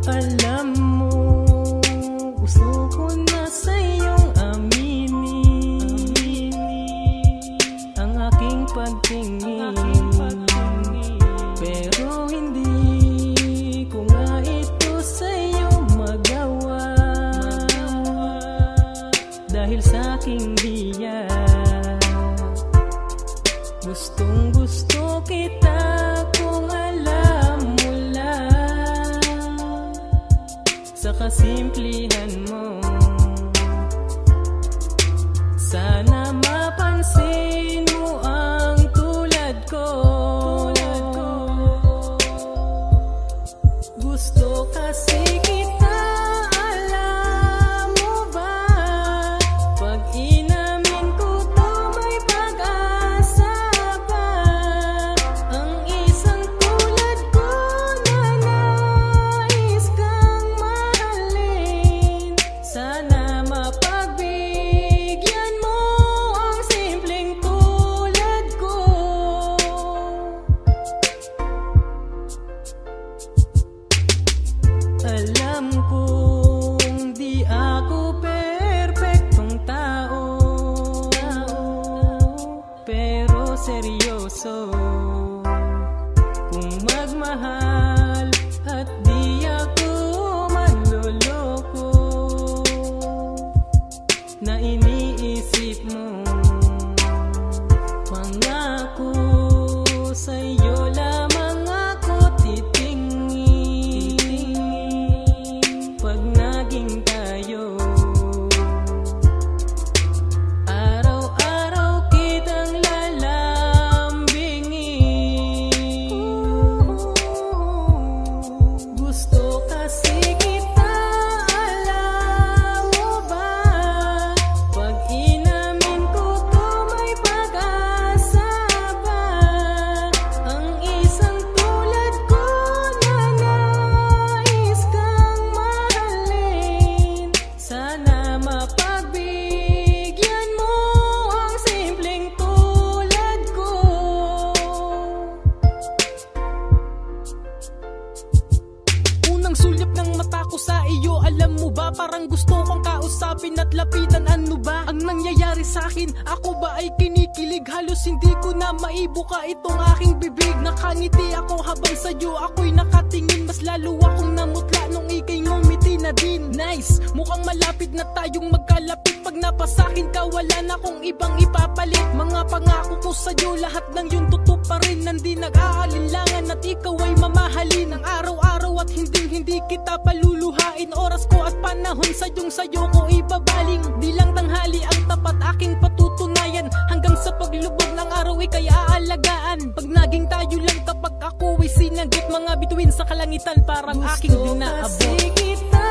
Alam mo, gusto ko na sa'yong aminin ang aking pagtingin, pero hindi ko nga ito sa'yo magawa dahil sa aking diya. Gustong gusto kita kung alam mo lang sa kasimplihan mo. Sana mapansin mo ang tulad ko. Gusto kasi kita, alam mo ba? Pag inamin ko to, may pag-asa pa. Ang isang tulad ko na nais kang mahalin. Sana mapagbigyan mo ang simpleng tulad ko. Alam kong di ako perpektong tao, pero seryoso kung magmahal at di ako manloloko na iniisip mo. Pangako sa'yo lamang ako titingin pag naging tayo. Araw-araw kitang lalambingin. Gusto kasi kita, alam mo ba? Pag inamin ko to, may pag-asa ba? Ang isang tulad ko na nais kang mahalin. Sana mapagbigyan mo ang simpleng tulad ko. Unang sulyap ng mata ko sa iyo, alam mo ba? Parang gusto kong kausapin at lapitan. Ano ba ang nangyayari sa akin? Ako ba ay kinikilig? Halos hindi ko na maibuka itong aking bibig. Nakangiti ako habang sa'yo ako'y nakatingin. Mas lalo akong namutla nung ika'y ngumiti na din. Nice, mukhang malapit na tayong magkalapit. Pag napasakin ka, wala na akong ibang ipapalit. Mga pangako ko sa'yo, lahat ng yun totoo pa rin. Nandi nag-aalinlangan at ikaw ay mamahalin ng araw-araw at hindi kita paluluhain. Oras ko at panahon sa'yo ko ibabaling. Di lang tanghali ang tapat aking patutunayan. Hanggang sa paglubog ng araw ika'y aalagaan. Pag naging tayo lang kapag ako ay sinagot, mga bituin sa kalangitan parang aking dinaabot. Gusto kasi kita,